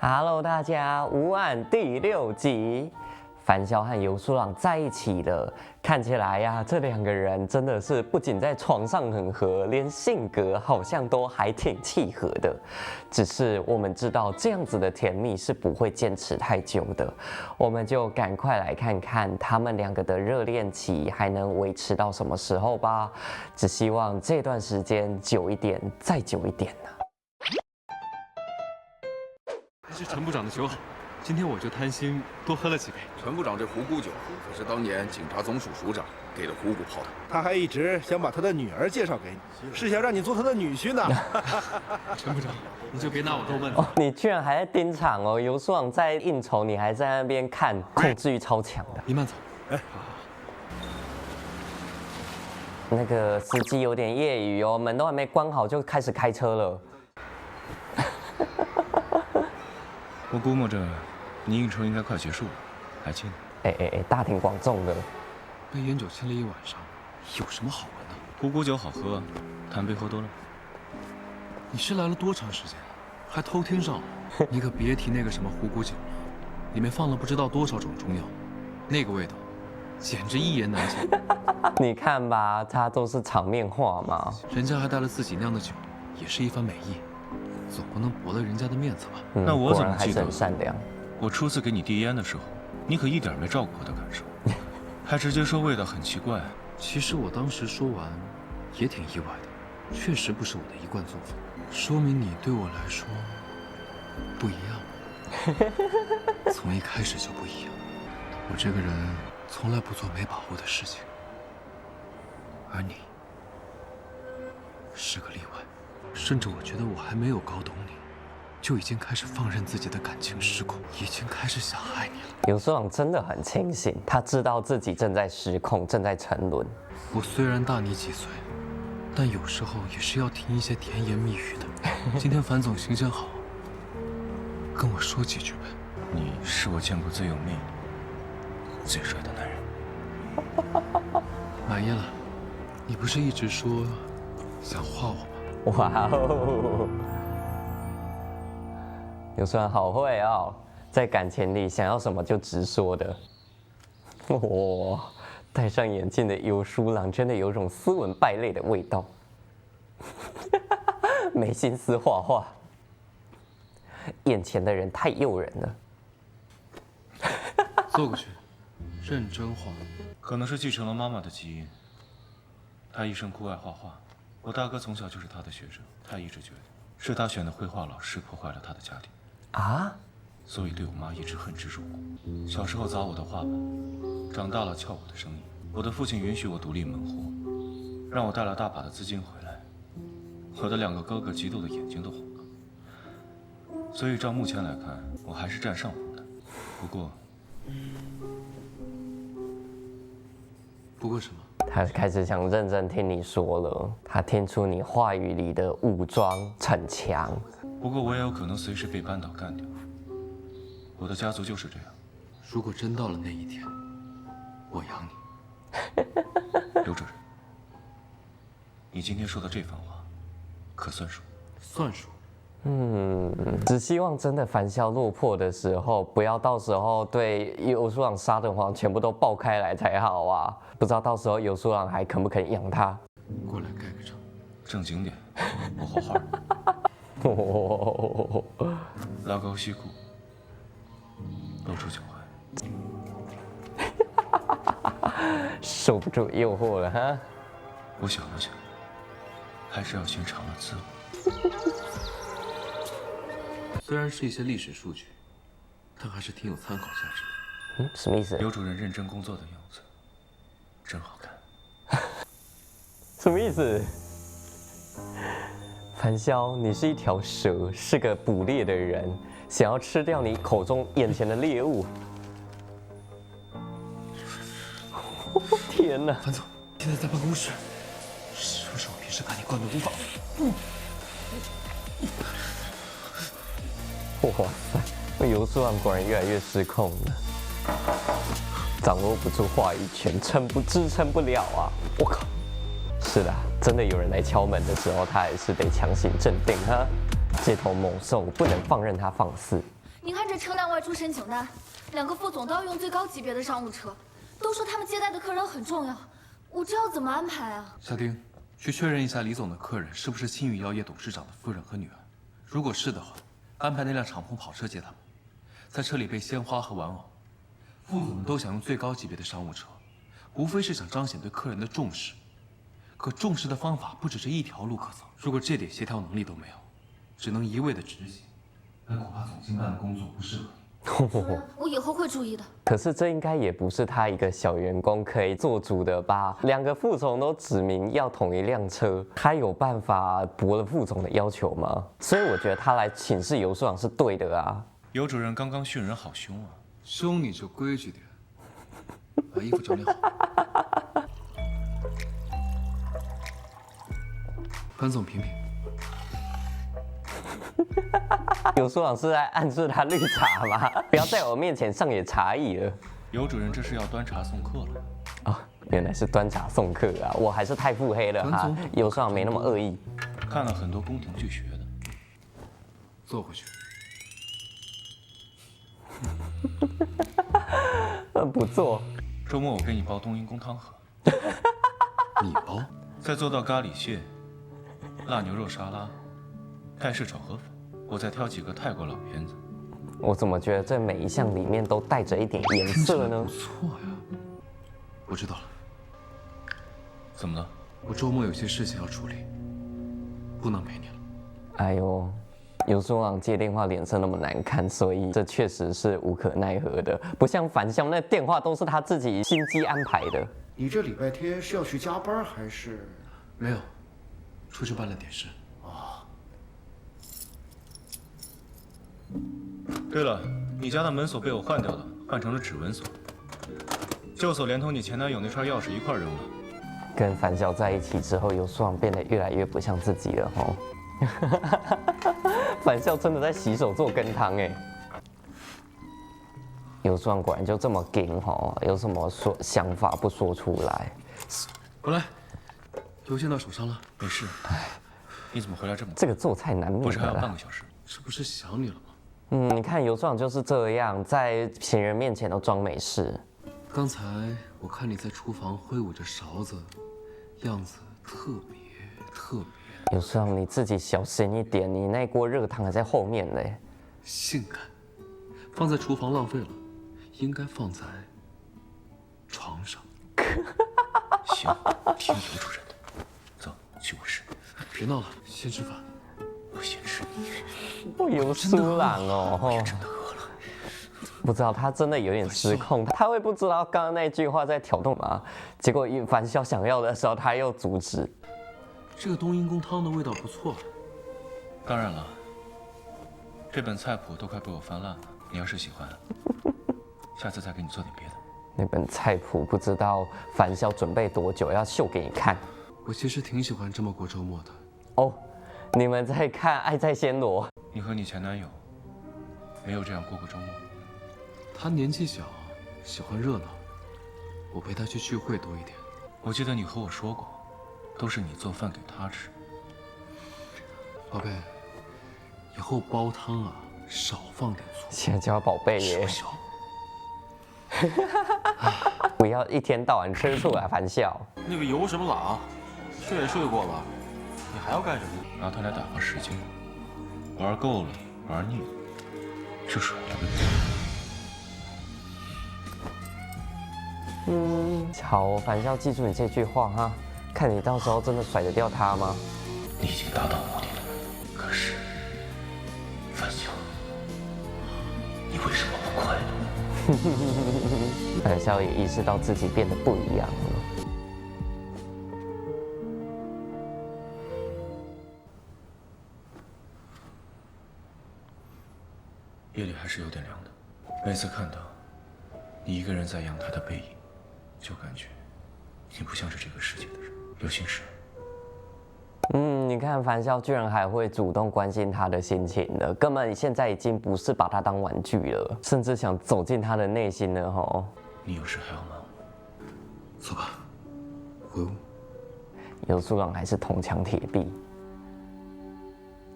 Hello， 大家，无案第6集，樊潇和游书朗在一起了。看起来呀，这两个人真的是不仅在床上很合，连性格好像都还挺契合的。只是我们知道，这样子的甜蜜是不会坚持太久的。我们就赶快来看看他们两个的热恋期还能维持到什么时候吧。只希望这段时间久一点，再久一点呢。还是陈部长的酒好，今天我就贪心多喝了几杯。陈部长这虎骨酒可是当年警察总署署长给的虎骨泡的，他还一直想把他的女儿介绍给你，是想让你做他的女婿呢。陈部长，你就别拿我逗闷哦了。你居然还在盯场哦！游书朗在应酬，你还在那边看，控制欲超强的。你慢走。那个司机有点业余哦，门都还没关好就开始开车了。我估摸着，你应酬应该快结束了，还亲？大庭广众的。被烟酒亲了一晚上，有什么好玩的？虎骨酒好喝，谈杯喝多了。你是来了多长时间？还偷听上了？你可别提那个什么虎骨酒了，里面放了不知道多少种中药，那个味道，简直一言难尽。你看吧，他都是场面话嘛。人家还带了自己酿的酒，也是一番美意，总不能驳了人家的面子吧？那我怎么记得果然还是很善良？我初次给你递烟的时候，你可一点没照顾我的感受，还直接说味道很奇怪。其实我当时说完，也挺意外的，确实不是我的一贯做法，说明你对我来说不一样，从一开始就不一样。我这个人从来不做没把握的事情，而你是个例外，甚至我觉得我还没有搞懂你，就已经开始放任自己的感情失控，已经开始想爱你了。游书朗真的很清醒，他知道自己正在失控，正在沉沦。我虽然大你几岁，但有时候也是要听一些甜言蜜语的。今天樊总行行好，跟我说几句呗。你是我见过最有魅力、最帅的男人。满意了？你不是一直说想画我吗？哇哦，游书朗好会哦，在感情里想要什么就直说的。哇，戴上眼镜的游书朗真的有种斯文败类的味道。没心思画画，眼前的人太诱人了。坐过去，认真画。可能是继承了妈妈的基因，她一生酷爱画画。我大哥从小就是她的学生，他一直觉得是他选的绘画老师破坏了他的家庭啊，所以对我妈一直恨之入骨。小时候砸我的画板，长大了撬我的生意。我的父亲允许我独立门户，让我带了大把的资金回来。我的2个哥哥嫉妒的眼睛都红了。所以照目前来看，我还是占上风的。不过什么？他开始想认真听你说了，他听出你话语里的武装逞强。不过我也有可能随时被扳倒干掉。我的家族就是这样。如果真到了那一天，我养你。刘主任，你今天说的这番话，可算数？算数。只希望真的樊潇落魄的时候，不要到时候对游书朗杀人狂全部都爆开来才好啊！不知道到时候游书朗还肯不肯养他？过来盖个章。正经点，我画画。拉高西裤，露出脚踝。受不住诱惑了哈！我想了想，还是要先尝了滋味。虽然是一些历史数据，但还是挺有参考价值的。什么意思？刘主任认真工作的样子，真好看。什么意思？樊潇，你是一条蛇，是个捕猎的人，想要吃掉你口中眼前的猎物。天哪！樊总，现在在办公室，是不是我平时看你惯的无法？哇塞，游书朗果然越来越失控了，掌握不住话语权，支撑不了啊！我靠！是的，真的有人来敲门的时候，他还是得强行镇定哈。这头猛兽不能放任它放肆。您看这车辆外出申请单，2个副总都要用最高级别的商务车，都说他们接待的客人很重要，我这要怎么安排啊？小丁，去确认一下李总的客人是不是新宇药业董事长的夫人和女儿。如果是的话，安排那辆敞篷跑车接他们，在车里备鲜花和玩偶。副总们都想用最高级别的商务车，无非是想彰显对客人的重视。可重视的方法不止这一条路可走，如果这点协调能力都没有，只能一味的执行，那恐怕总经办的工作不适合你。我以后会注意的。可是这应该也不是他一个小员工可以做主的吧？2个副总都指明要同一辆车，他有办法驳了副总的要求吗？所以我觉得他来请示游书长是对的啊。尤主任刚刚训人好凶啊！凶你就规矩点，把衣服整理好。潘总品品。游书长是在暗示他绿茶吗？不要在我面前上演茶艺了。尤主任这是要端茶送客了。哦，原来是端茶送客啊！我还是太腹黑了哈。游书长没那么恶意。看了很多宫廷剧学的。坐回去。不做。周末我给你煲冬阴功汤喝。你煲？再做道咖喱蟹、辣牛肉沙拉、泰式炒河粉，我再挑几个泰国老片子。我怎么觉得这每一项里面都带着一点颜色呢？不错呀。我知道了。怎么了？我周末有些事情要处理，不能陪你了。哎呦。游书长接电话脸色那么难看，所以这确实是无可奈何的，不像樊笑那电话都是他自己心机安排的。你这礼拜天是要去加班还是？没有，出去办了点事。对了，你家的门锁被我换掉了，换成了指纹锁。旧锁连同你前男友那串钥匙一块扔了。跟樊笑在一起之后，游书长变得越来越不像自己了吼。樊笑真的在洗手做羹汤哎。游书长果然就这么硬吼，有什么想法不说出来？回来，邮件到手上了。没事。你怎么回来这么快？这个做菜难免的啦。不是还要半个小时？这不是想你了吗？你看游书长就是这样，在行人面前都装没事。刚才我看你在厨房挥舞着勺子，样子特别。游书长你自己小心一点，你那锅热汤还在后面嘞。性感，放在厨房浪费了，应该放在床上。行，听尤主任的。走，去卧室。别闹了，先吃饭。我先吃。游书长哦，真的饿了。不知道他真的有点失控，他会不知道刚刚那句话在挑逗吗？结果樊笑想要的时候，他又阻止。这个冬阴功汤的味道不错。当然了，这本菜谱都快被我翻烂了。你要是喜欢，下次再给你做点别的。那本菜谱不知道樊笑准备多久要秀给你看。我其实挺喜欢这么过周末的。哦，你们在看《爱在暹罗》？你和你前男友没有这样过过周末？他年纪小，喜欢热闹，我陪他去聚会多一点。我记得你和我说过。都是你做饭给他吃，宝贝。以后煲汤啊，少放点醋。现在叫宝贝耶。小。不要一天到晚吃醋啊，樊笑。那个游什么懒？睡也睡过了，你还要干什么？拿它来打发时间，玩够了，玩腻了，就甩了呗。好，樊笑，记住你这句话哈。看你到时候真的甩得掉他吗？你已经达到目的了，可是，樊笑，你为什么不快乐？樊笑也意识到自己变得不一样了。夜里还是有点凉的，每次看到你一个人在阳台的背影，就感觉你不像是这个世界的人。有心事。你看樊笑居然还会主动关心他的心情了，根本现在已经不是把他当玩具了，甚至想走进他的内心了吼。你有事还要忙？走吧，回屋。游书长还是铜墙铁壁，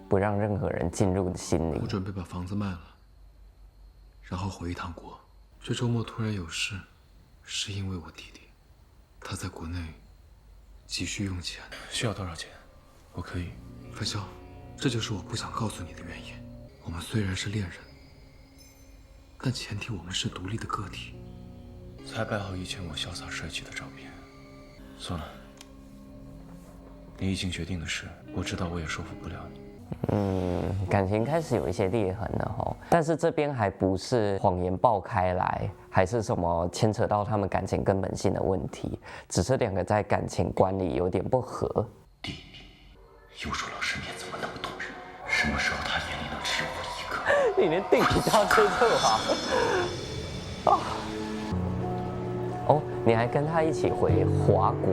不让任何人进入心里。我准备把房子卖了，然后回一趟国。这周末突然有事，是因为我弟弟，他在国内急需用钱。需要多少钱？我可以。范潇，这就是我不想告诉你的原因。我们虽然是恋人，但前提我们是独立的个体。才摆好以前我潇洒帅气的照片。算了，你已经决定的事，我知道我也说服不了你。感情开始有一些裂痕了吼，但是这边还不是谎言爆开来，还是什么牵扯到他们感情根本性的问题，只是两个在感情观里有点不合。弟弟，幼树老师面怎么那么动人？什么时候他眼里能只有我一个？你连弟弟都要接受啊！哦，你还跟他一起回华国，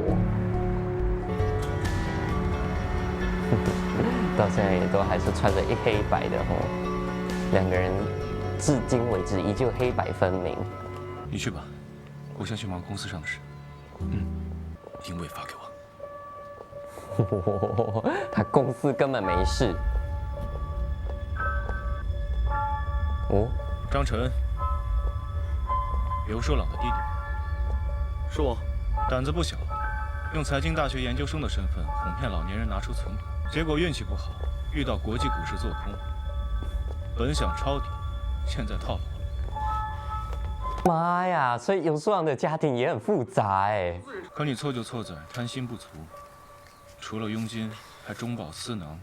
到现在也都还是穿着一黑白的吼，两个人至今为止依旧黑白分明。你去吧，我先去忙公司上的事。定位发给我。他公司根本没事。哦，张晨，刘寿朗的弟弟。是我。胆子不小，用财经大学研究生的身份哄骗老年人拿出存款，结果运气不好，遇到国际股市做空，本想抄底，现在套牢了。妈呀！所以游树朗的家庭也很复杂哎。可你错就错在贪心不足，除了佣金，还中饱私囊。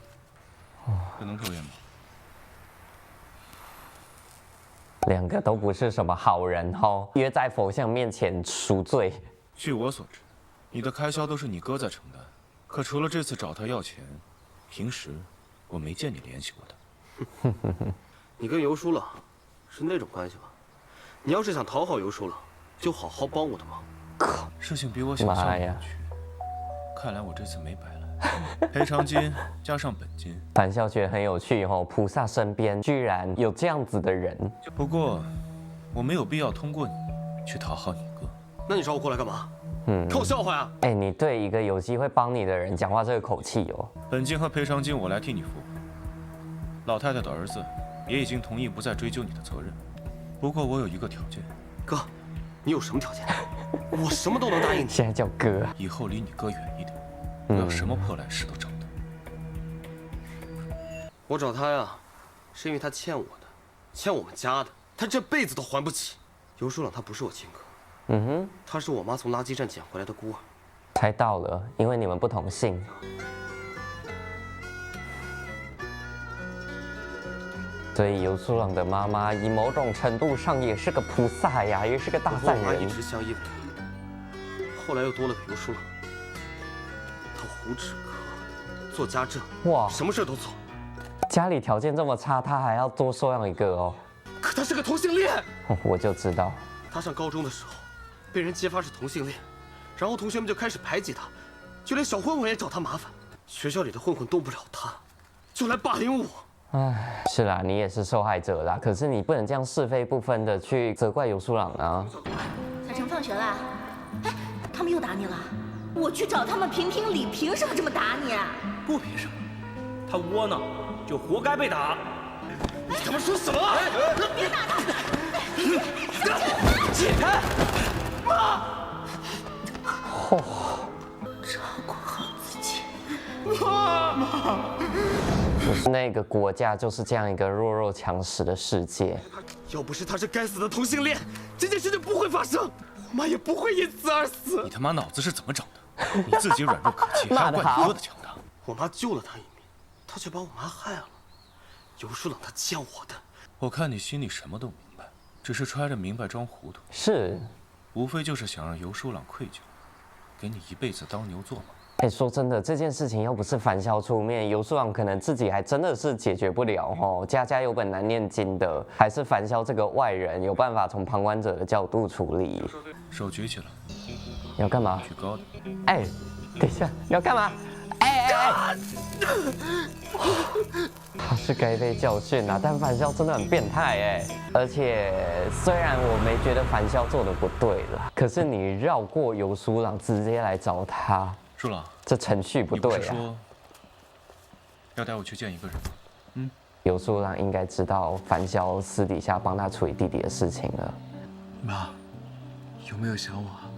这能抽烟吗？两个都不是什么好人哦，约在佛像面前赎罪。据我所知，你的开销都是你哥在承担。可除了这次找他要钱，平时我没见你联系过他。你跟尤叔朗是那种关系吧？你要是想讨好尤叔朗，就好好帮我的忙。事情比我想象的有趣，看来我这次没白来。赔偿金加上本金。樊笑觉得很有趣哦，菩萨身边居然有这样子的人。不过，我没有必要通过你去讨好你哥。那你找我过来干嘛？看我笑话呀？哎，你对一个有机会帮你的人讲话这个口气哦。本金和赔偿金我来替你付。老太太的儿子也已经同意不再追究你的责任。不过我有一个条件。哥，你有什么条件？我什么都能答应你。现在叫哥。以后离你哥远一点，不要什么破烂事都找他。我找他呀，是因为他欠我的，欠我们家的，他这辈子都还不起。尤叔朗他不是我亲哥，他是我妈从垃圾站捡回来的孤儿。猜到了，因为你们不同姓。所以尤素朗的妈妈，以某种程度上也是个菩萨呀，也是个大善人。我妈一直相依为命，后来又多了个尤素朗，他胡止咳，做家政，哇，什么事都做。家里条件这么差，他还要多收养一个哦。可他是个同性恋，我就知道。他上高中的时候，被人揭发是同性恋，然后同学们就开始排挤他，就连小混混也找他麻烦。学校里的混混动不了他，就来霸凌我。唉，是啦，你也是受害者啦。可是你不能这样是非不分的去责怪尤素朗啊。小程放学了，哎，他们又打你了？我去找他们评评理，凭什么这么打你啊？不凭什么，他窝囊，就活该被打。你他妈说什么？别打他！姐，妈，照顾好自己。妈。那个国家就是这样一个弱肉强食的世界。要不是他是该死的同性恋，这件事就不会发生，我妈也不会因此而死。你他妈脑子是怎么长的？你自己软弱可欺，还要怪你哥的强大。我妈救了他一命，他却把我妈害了。尤叔朗他欠我的。我看你心里什么都明白，只是揣着明白装糊涂。是，无非就是想让尤书朗愧疚，给你一辈子当牛做马。哎，说真的，这件事情要不是樊潇出面，尤素朗可能自己还真的是解决不了哦。家家有本难念经的，还是樊潇这个外人有办法从旁观者的角度处理。手举起来。你要干嘛？举高的。哎，等一下，你要干嘛？哎！他是该被教训啊，但樊潇真的很变态哎。而且虽然我没觉得樊潇做的不对了，可是你绕过尤素朗，直接来找他。舒朗，这程序不对啊！你不是说要带我去见一个人吗？游素郎应该知道樊潇私底下帮他处理弟弟的事情了。妈，有没有想我啊？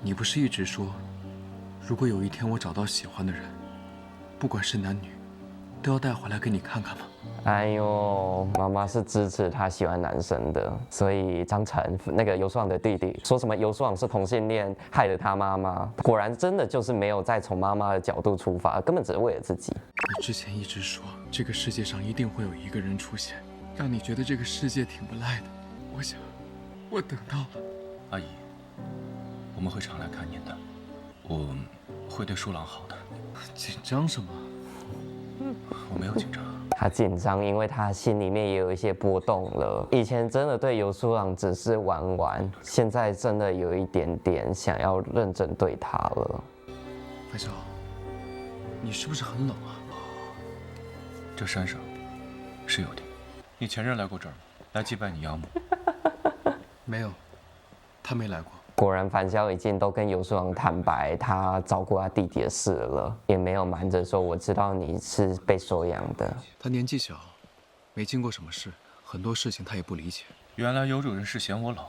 你不是一直说，如果有一天我找到喜欢的人，不管是男女，都要带回来给你看看吗？哎呦，妈妈是支持他喜欢男生的，所以张晨那个游素郎的弟弟说什么游素郎是同性恋，害了他妈妈，果然真的就是没有再从妈妈的角度出发，根本只是为了自己。你之前一直说这个世界上一定会有一个人出现，让你觉得这个世界挺不赖的。我想，我等到了。阿姨，我们会常来看您的，我会对树郎好的。紧张什么？我没有紧张。他紧张，因为他心里面也有一些波动了。以前真的对游素郎只是玩玩，现在真的有一点点想要认真对他了。樊潇，你是不是很冷啊？这山上是有的。你前任来过这儿吗？来祭拜你养母？没有，他没来过。果然，樊潇已经都跟游素郎坦白他照顾他弟弟的事了，也没有瞒着说我知道你是被收养的。他年纪小，没经过什么事，很多事情他也不理解。原来游主任是嫌我老，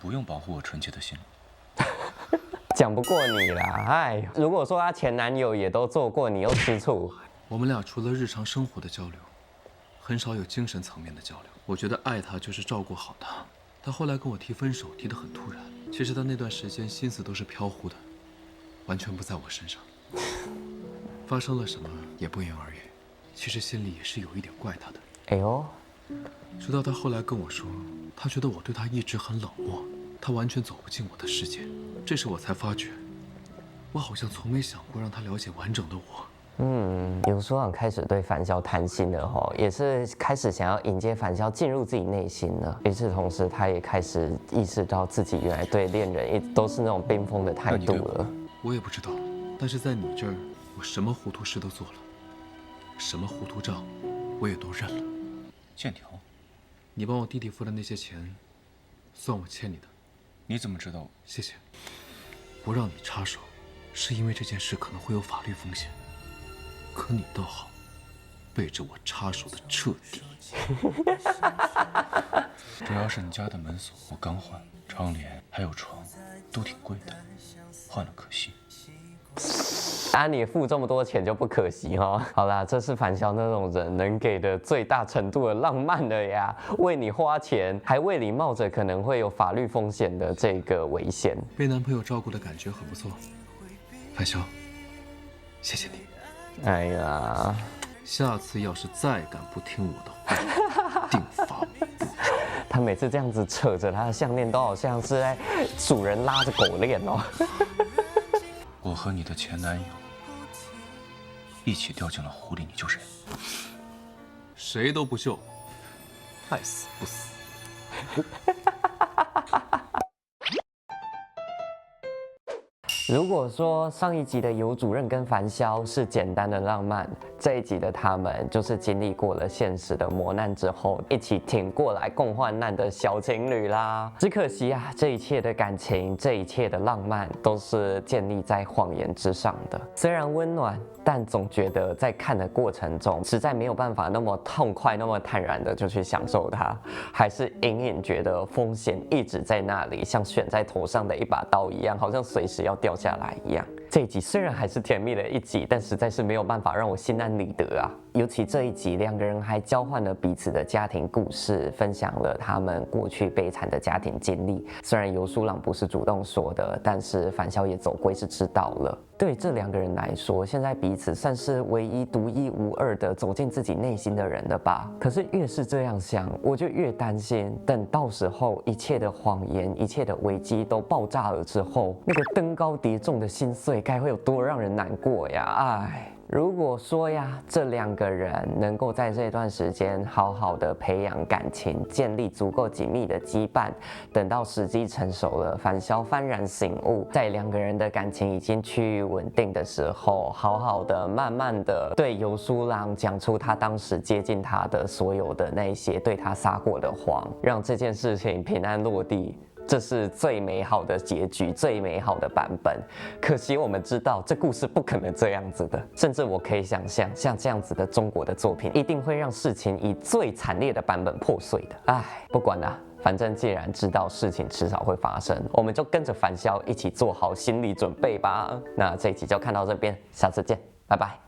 不用保护我纯洁的心。讲不过你啦，哎，如果说她前男友也都做过，你又吃醋。我们俩除了日常生活的交流，很少有精神层面的交流。我觉得爱他就是照顾好他。他后来跟我提分手，提得很突然。其实他那段时间心思都是飘忽的，完全不在我身上。发生了什么也不言而喻。其实心里也是有一点怪他的。哎呦，直到他后来跟我说，他觉得我对他一直很冷漠，他完全走不进我的世界。这时我才发觉，我好像从没想过让他了解完整的我。游素郎开始对樊潇贪心了吼，也是开始想要迎接樊潇进入自己内心了。与此同时，他也开始意识到自己原来对恋人一直都是那种冰封的态度了。我也不知道，但是在你这儿，我什么糊涂事都做了，什么糊涂账，我也都认了。欠条，你帮我弟弟付的那些钱，算我欠你的。你怎么知道？谢谢。不让你插手，是因为这件事可能会有法律风险。可你倒好，背着我插手的彻底。主要是你家的门锁我刚换，窗帘还有床都挺贵的，换了可惜。啊，你付这么多钱就不可惜哦。好啦，这是樊潇那种人能给的最大程度的浪漫了呀，为你花钱，还为你冒着可能会有法律风险的这个危险。被男朋友照顾的感觉很不错，樊潇，谢谢你。哎呀，下次要是再敢不听我的话，定罚没不着。他每次这样子扯着他的项链，都好像是在主人拉着狗链哦。我和你的前男友一起掉进了湖里，你救谁？谁都不救，爱死不死。如果说上一集的游主任跟樊潇是简单的浪漫，这一集的他们就是经历过了现实的磨难之后，一起挺过来共患难的小情侣啦。只可惜啊，这一切的感情，这一切的浪漫，都是建立在谎言之上的。虽然温暖，但总觉得在看的过程中，实在没有办法那么痛快、那么坦然的就去享受它，还是隐隐觉得风险一直在那里，像悬在头上的一把刀一样，好像随时要掉下来一样。这一集虽然还是甜蜜的一集，但实在是没有办法让我心安理得啊。尤其这一集，两个人还交换了彼此的家庭故事，分享了他们过去悲惨的家庭经历。虽然游素郎不是主动说的，但是樊潇也总归是知道了。对这两个人来说，现在彼此算是唯一独一无二的走进自己内心的人了吧？可是越是这样想，我就越担心，等到时候一切的谎言、一切的危机都爆炸了之后，那个登高叠重的心碎该会有多让人难过呀！唉。如果说呀，这两个人能够在这段时间好好的培养感情，建立足够紧密的羁绊，等到时机成熟了，樊潇幡然醒悟，在两个人的感情已经趋于稳定的时候，好好的、慢慢的对游素郎讲出他当时接近他的所有的那些对他撒过的谎，让这件事情平安落地。这是最美好的结局，最美好的版本。可惜我们知道这故事不可能这样子的，甚至我可以想象，像这样子的中国的作品，一定会让事情以最惨烈的版本破碎的。唉，不管啦。反正既然知道事情迟早会发生，我们就跟着返校一起做好心理准备吧。那这一集就看到这边，下次见，拜拜。